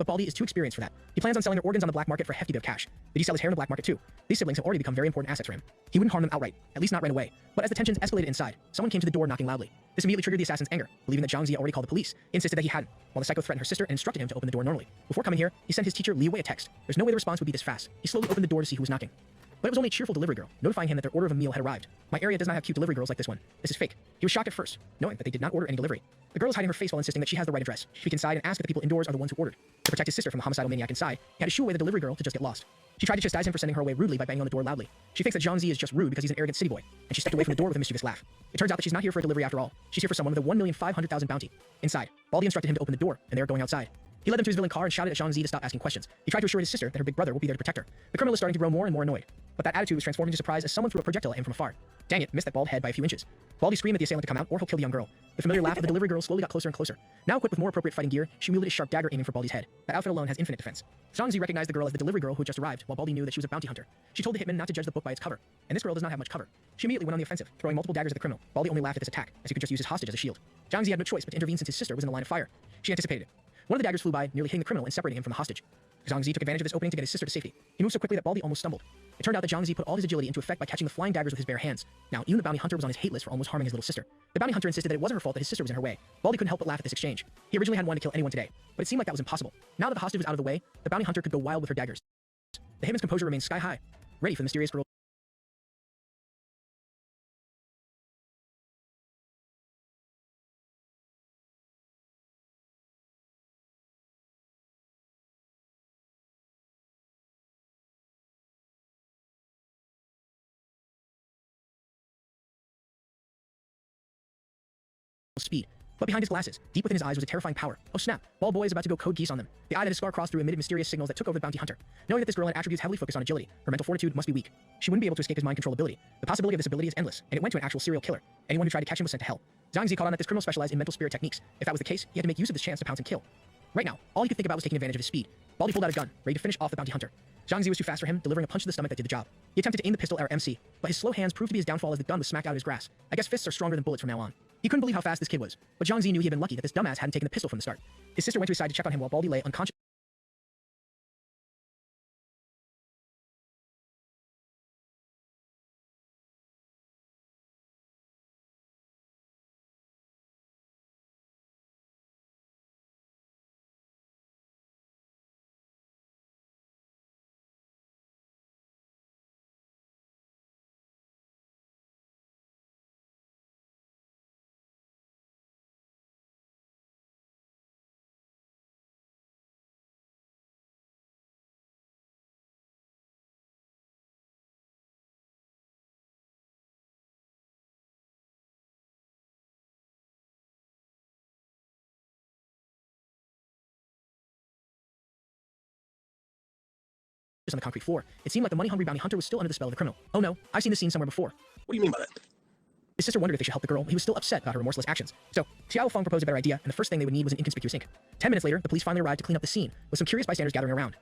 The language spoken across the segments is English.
but Baldy is too experienced for that. He plans on selling their organs on the black market for a hefty bit of cash. Did he sell his hair in the black market too? These siblings have already become very important assets for him. He wouldn't harm them outright, at least not right away. But as the tensions escalated inside, someone came to the door knocking loudly. This immediately triggered the assassin's anger. Believing that Zhang Zi already called the police, he insisted that he hadn't, while the psycho threatened her sister and instructed him to open the door normally. Before coming here, he sent his teacher Li Wei a text. There's no way the response would be this fast. He slowly opened the door to see who was knocking. But it was only a cheerful delivery girl, notifying him that their order of a meal had arrived. My area does not have cute delivery girls like this one. This is fake. He was shocked at first, knowing that they did not order any delivery. The girl is hiding her face while insisting that she has the right address. She peeked inside and asked if the people indoors are the ones who ordered. To protect his sister from the homicidal maniac inside, he had to shoo away the delivery girl to just get lost. She tried to chastise him for sending her away rudely by banging on the door loudly. She thinks that Zhang Zi is just rude because he's an arrogant city boy, and she stepped away from the door with a mischievous laugh. It turns out that she's not here for a delivery after all. She's here for someone with a 1,500,000 bounty. Inside, Baldy instructed him to open the door, and they are going outside. He led them to his villain car and shouted at Zhang Zi to stop asking questions. He tried to assure his sister that her big brother will be there to protect her. The criminal is starting to grow more and more annoyed, but that attitude was transformed into surprise as someone threw a projectile at him from afar. Dang it, missed that bald head by a few inches. Baldy screamed at the assailant to come out or he'll kill the young girl. The familiar laugh of the delivery girl slowly got closer and closer. Now equipped with more appropriate fighting gear, she wielded a sharp dagger aiming for Baldy's head. That outfit alone has infinite defense. Zhang Zi recognized the girl as the delivery girl who had just arrived, while Baldy knew that she was a bounty hunter. She told the hitman not to judge the book by its cover, and this girl does not have much cover. She immediately went on the offensive, throwing multiple daggers at the criminal. Baldy only laughed at this attack, as he could just use his hostage as a shield. Zhang Zi had no choice but to intervene since his sister was in the line of fire. She anticipated it. One of the daggers flew by, nearly hitting the criminal and separating him from the hostage. Zhang Zi took advantage of this opening to get his sister to safety. He moved so quickly that Baldy almost stumbled. It turned out that Zhang Zi put all his agility into effect by catching the flying daggers with his bare hands. Now, even the bounty hunter was on his hate list for almost harming his little sister. The bounty hunter insisted that it wasn't her fault that his sister was in her way. Baldy couldn't help but laugh at this exchange. He originally hadn't wanted to kill anyone today, but it seemed like that was impossible. Now that the hostage was out of the way, the bounty hunter could go wild with her daggers. The hitman's composure remained sky high, ready for the mysterious girl speed. But behind his glasses, deep within his eyes was a terrifying power. Oh snap, Ball Boy is about to go code geese on them. The eye that his scar crossed through emitted mysterious signals that took over the bounty hunter. Knowing that this girl had attributes heavily focused on agility, her mental fortitude must be weak. She wouldn't be able to escape his mind control ability. The possibility of this ability is endless, and it went to an actual serial killer. Anyone who tried to catch him was sent to hell. Zhang Zi caught on that this criminal specialized in mental spirit techniques. If that was the case, he had to make use of this chance to pounce and kill. Right now, all he could think about was taking advantage of his speed. Baldy pulled out a gun, ready to finish off the bounty hunter. Zhang Zi was too fast for him, delivering a punch to the stomach that did the job. He attempted to aim the pistol at our MC, but his slow hands proved to be his downfall as the gun was smacked out of his grasp. I guess fists are stronger than bullets from now on. He couldn't believe how fast this kid was, but Zhang Zi knew he had been lucky that this dumbass hadn't taken the pistol from the start. His sister went to his side to check on him while Baldy lay unconscious on the concrete floor. It seemed like the money-hungry bounty hunter was still under the spell of the criminal. Oh no, I've seen this scene somewhere before. What do you mean by that? His sister wondered if they should help the girl. He was still upset about her remorseless actions. So, Xiao Feng proposed a better idea, and the first thing they would need was an inconspicuous ink. 10 minutes later, the police finally arrived to clean up the scene, with some curious bystanders gathering around.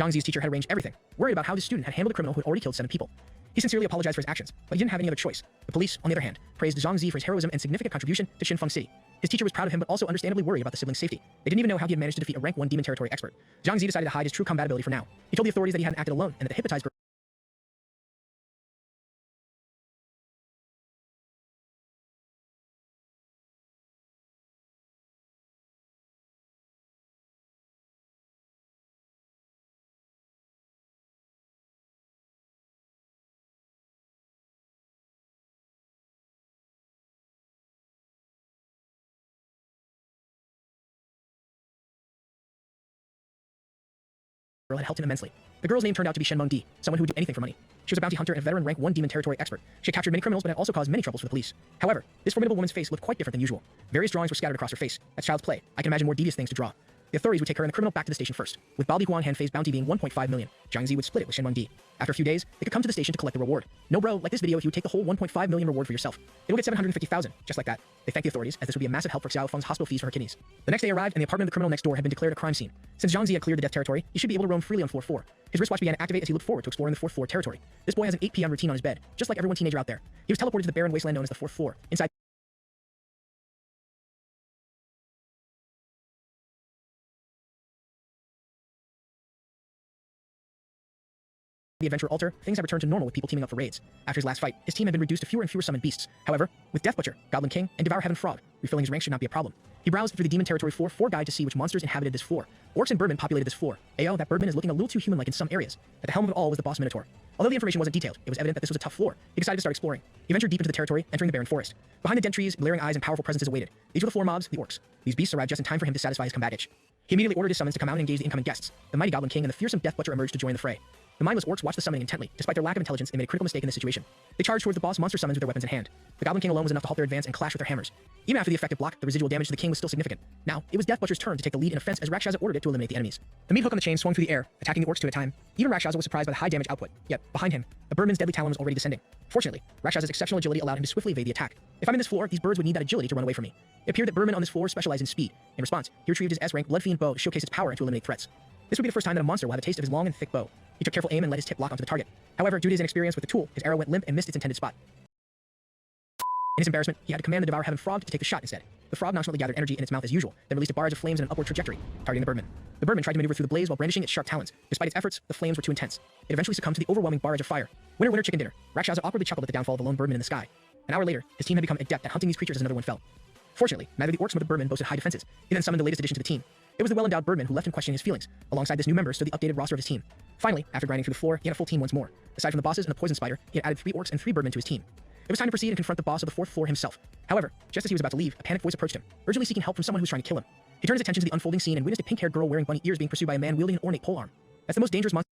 Zhang Zi's teacher had arranged everything, worried about how his student had handled the criminal who had already killed 7 people. He sincerely apologized for his actions, but he didn't have any other choice. The police, on the other hand, praised Zhang Zi for his heroism and significant contribution to Xinfeng City. His teacher was proud of him, but also understandably worried about the siblings' safety. They didn't even know how he had managed to defeat a rank 1 demon territory expert. Zhang Zi decided to hide his true compatibility for now. He told the authorities that he hadn't acted alone, and that the hypnotized girl had helped him immensely. The girl's name turned out to be Shenmeng Di, someone who would do anything for money. She was a bounty hunter and a veteran rank 1 demon territory expert. She had captured many criminals but had also caused many troubles for the police. However, this formidable woman's face looked quite different than usual. Various drawings were scattered across her face. That's child's play. I can imagine more devious things to draw. The authorities would take her and the criminal back to the station first, with Baldi Huang Hanfei's bounty being 1.5 million. Zhang Zi would split it with Shenmeng Di. After a few days, they could come to the station to collect the reward. No bro, like this video if you would take the whole 1.5 million reward for yourself. It will get 750,000, just like that. They thanked the authorities, as this would be a massive help for Xiao Feng's hospital fees for her kidneys. The next day arrived, and the apartment of the criminal next door had been declared a crime scene. Since Zhang Zi had cleared the death territory, he should be able to roam freely on floor 4. His wristwatch began to activate as he looked forward to exploring the 4th floor territory. This boy has an 8 p.m. routine on his bed, just like everyone teenager out there. He was teleported to the barren wasteland known as the 4th floor. Inside the adventure altar, things have returned to normal with people teaming up for raids. After his last fight, his team had been reduced to fewer and fewer summoned beasts. However, with Death Butcher, Goblin King, and Devour Heaven Frog, refilling his ranks should not be a problem. He browsed through the Demon Territory 4 guide to see which monsters inhabited this floor. Orcs and Birdmen populated this floor. Ayo, that Birdman is looking a little too human-like in some areas. At the helm of it all was the boss Minotaur. Although the information wasn't detailed, it was evident that this was a tough floor. He decided to start exploring. He ventured deep into the territory, entering the barren forest. Behind the dead trees, glaring eyes and powerful presences awaited. These were the floor mobs, the orcs. These beasts arrived just in time for him to satisfy his combat itch. He immediately ordered his summons to come out and engage the incoming guests. The mighty Goblin King and the fearsome Death Butcher emerged to join the fray. The mindless orcs watched the summoning intently. Despite their lack of intelligence, they made a critical mistake in this situation. They charged towards the boss monster summons with their weapons in hand. The Goblin King alone was enough to halt their advance and clash with their hammers. Even after the effective block, the residual damage to the king was still significant. Now, it was Death Butcher's turn to take the lead in offense as Rakshasa ordered it to eliminate the enemies. The meat hook on the chain swung through the air, attacking the orcs two at a time. Even Rakshasa was surprised by the high damage output. Yet, behind him, the Birdman's deadly talon was already descending. Fortunately, Rakshasa's exceptional agility allowed him to swiftly evade the attack. If I'm in this floor, these birds would need that agility to run away from me. It appeared that Birdman on this floor specialized in speed. In response, he retrieved his S-rank Bloodfiend bow to showcase its power and to eliminate threats. This would be the first time that a monster will have a taste of his long and thick bow. He took careful aim and let his tip lock onto the target. However, due to his inexperience with the tool, his arrow went limp and missed its intended spot. In his embarrassment, he had to command the Devour Heaven Frog to take the shot instead. The frog nonchalantly gathered energy in its mouth as usual, then released a barrage of flames in an upward trajectory, targeting the Birdman. The Birdman tried to maneuver through the blaze while brandishing its sharp talons. Despite its efforts, the flames were too intense. It eventually succumbed to the overwhelming barrage of fire. Winner, winner, chicken dinner. Rakshasa awkwardly chuckled at the downfall of the lone Birdman in the sky. An hour later, his team had become adept at hunting these creatures as another one fell. Fortunately, neither the orcs nor the Birdman boasted high defenses. He then summoned the latest addition to the team. It was the well-endowed Birdman who left him questioning his feelings. Alongside this new member stood the updated roster of his team. Finally, after grinding through the floor, he had a full team once more. Aside from the bosses and the poison spider, he had added 3 orcs and 3 Birdmen to his team. It was time to proceed and confront the boss of the 4th floor himself. However, just as he was about to leave, a panicked voice approached him, urgently seeking help from someone who was trying to kill him. He turned his attention to the unfolding scene and witnessed a pink-haired girl wearing bunny ears being pursued by a man wielding an ornate polearm. That's the most dangerous monster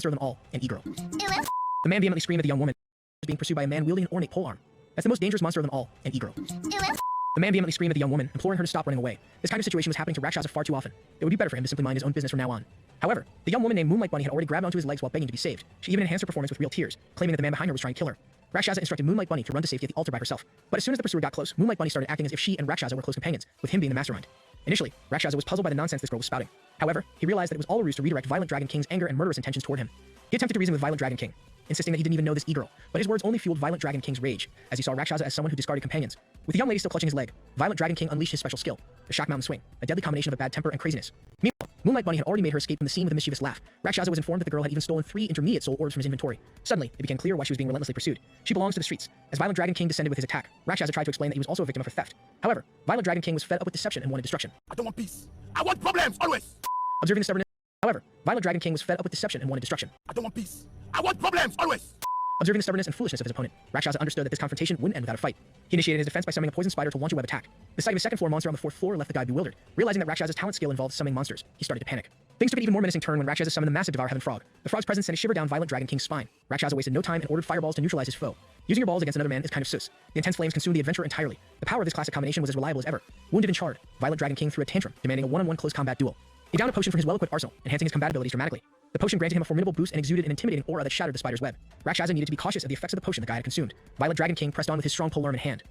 of them all, an e-girl. The man vehemently screamed at the young woman who was being pursued by a man wielding an ornate polearm. That's the most dangerous monster of them all, an e-girl. The man vehemently screamed at the young woman, imploring her to stop running away. This kind of situation was happening to Rakshasa far too often. It would be better for him to simply mind his own business from now on. However, the young woman named Moonlight Bunny had already grabbed onto his legs while begging to be saved. She even enhanced her performance with real tears, claiming that the man behind her was trying to kill her. Rakshasa instructed Moonlight Bunny to run to safety at the altar by herself. But as soon as the pursuer got close, Moonlight Bunny started acting as if she and Rakshasa were close companions, with him being the mastermind. Initially, Rakshasa was puzzled by the nonsense this girl was spouting. However, he realized that it was all a ruse to redirect Violent Dragon King's anger and murderous intentions toward him. He attempted to reason with Violent Dragon King, insisting that he didn't even know this e-girl, but his words only fueled Violent Dragon King's rage, as he saw Rakshasa as someone who discarded companions. With the young lady still clutching his leg, Violent Dragon King unleashed his special skill, the Shock Mountain Swing, a deadly combination of a bad temper and craziness. Meanwhile, Moonlight Bunny had already made her escape from the scene with a mischievous laugh. Rakshasa was informed that the girl had even stolen 3 intermediate soul orbs from his inventory. Suddenly, it became clear why she was being relentlessly pursued. She belongs to the streets. As Violent Dragon King descended with his attack, Rakshasa tried to explain that he was also a victim of her theft. However, Violent Dragon King was fed up with deception and wanted destruction. I don't want peace. I want problems, always. Observing the stubbornness, however, Violent Dragon King was fed up with deception and wanted destruction. I don't want peace. I want problems, always. Observing the stubbornness and foolishness of his opponent, Rakshasa understood that this confrontation wouldn't end without a fight. He initiated his defense by summoning a poison spider to launch a web attack. The sight of a second floor monster on the 4th floor left the guy bewildered. Realizing that Rakshasa's talent skill involved summoning monsters, he started to panic. Things took an even more menacing turn when Rakshasa summoned the massive Devour Heaven Frog. The frog's presence sent a shiver down Violent Dragon King's spine. Rakshasa wasted no time and ordered fireballs to neutralize his foe. Using your balls against another man is kind of sus. The intense flames consumed the adventurer entirely. The power of this classic combination was as reliable as ever. Wounded and charred, Violent Dragon King threw a tantrum, demanding a one-on-one close combat duel. He downed a potion from his well-equipped arsenal, enhancing his combat abilities dramatically. The potion granted him a formidable boost and exuded an intimidating aura that shattered the spider's web. Rakshasa needed to be cautious of the effects of the potion the guy had consumed. Violet Dragon King pressed on with his strong polearm in hand.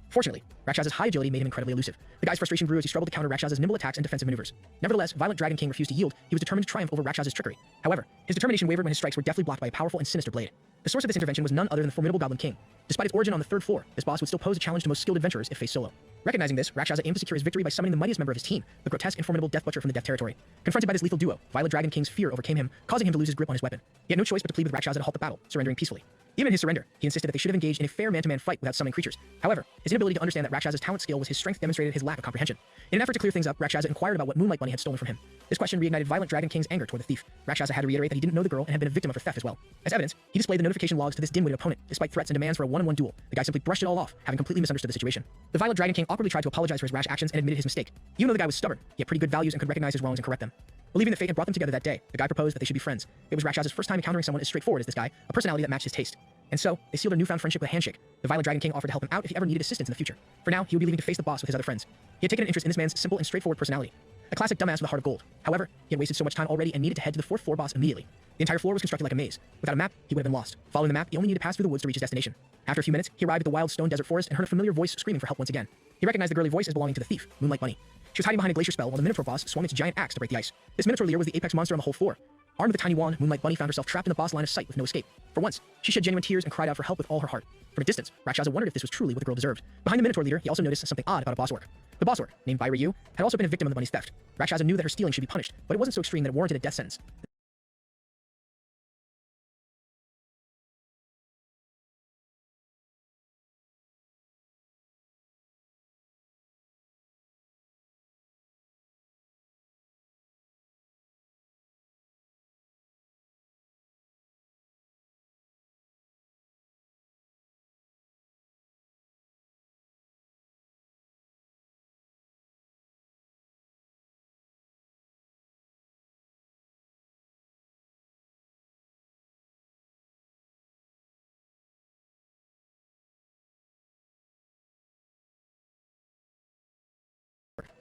Fortunately, Rakshasa's high agility made him incredibly elusive. The guy's frustration grew as he struggled to counter Rakshasa's nimble attacks and defensive maneuvers. Nevertheless, Violet Dragon King refused to yield. He was determined to triumph over Rakshasa's trickery. However, his determination wavered when his strikes were deftly blocked by a powerful and sinister blade. The source of this intervention was none other than the formidable Goblin King. Despite its origin on the 3rd floor, this boss would still pose a challenge to most skilled adventurers if faced solo. Recognizing this, Rakshasa aimed to secure his victory by summoning the mightiest member of his team, the grotesque and formidable Death Butcher from the Death Territory. Confronted by this lethal duo, Violet Dragon King's fear overcame him, causing him to lose his grip on his weapon. He had no choice but to plead with Rakshasa to halt the battle, surrendering peacefully. Even in his surrender, he insisted that they should have engaged in a fair man-to-man fight without summoning creatures. However, his inability to understand that Rakshasa's talent skill was his strength demonstrated his lack of comprehension. In an effort to clear things up, Rakshasa inquired about what Moonlight Bunny had stolen from him. This question reignited Violet Dragon King's anger toward the thief. Rakshasa had to reiterate that he didn't know the girl and had been a victim of her theft as well. As evidence, he displayed the notification logs to this dim-witted opponent. Despite threats and demands for a one-on-one duel, the guy simply brushed it all off, having completely misunderstood the situation. The Violet Dragon King awkwardly tried to apologize for his rash actions and admitted his mistake. Even though the guy was stubborn, he had pretty good values and could recognize his wrongs and correct them. Believing that fate had brought them together that day, the guy proposed that they should be friends. It was Rakshasa's first time encountering someone as straightforward as this guy, a personality that matched his taste. And so, they sealed their newfound friendship with a handshake. The Violet Dragon King offered to help him out if he ever needed assistance in the future. For now, he would be leaving to face the boss with his other friends. He had taken an interest in this man's simple and straightforward personality. A classic dumbass with a heart of gold. However, he had wasted so much time already and needed to head to the 4th floor boss immediately. The entire floor was constructed like a maze. Without a map, he would have been lost. Following the map, he only needed to pass through the woods to reach his destination. After a few minutes, he arrived at the wild stone desert forest and heard a familiar voice screaming for help once again. He recognized the girly voice as belonging to the thief, Moonlight Bunny. She was hiding behind a glacier spell while the Minotaur boss swung its giant axe to break the ice. This Minotaur leader was the apex monster on the whole floor. Armed with a tiny wand, Moonlight Bunny found herself trapped in the boss line of sight with no escape. For once, she shed genuine tears and cried out for help with all her heart. From a distance, Rakshasa wondered if this was truly what the girl deserved. Behind the Minotaur leader, he also noticed something odd about a boss orc. The boss orc, named Bai Ryu, had also been a victim of the bunny's theft. Rakshasa knew that her stealing should be punished, but it wasn't so extreme that it warranted a death sentence.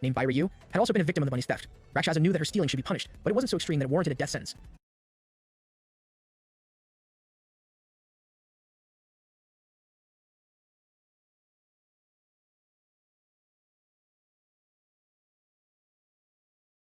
Named Bai Ryu, had also been a victim of the bunny's theft. Rakshasa knew that her stealing should be punished, but it wasn't so extreme that it warranted a death sentence.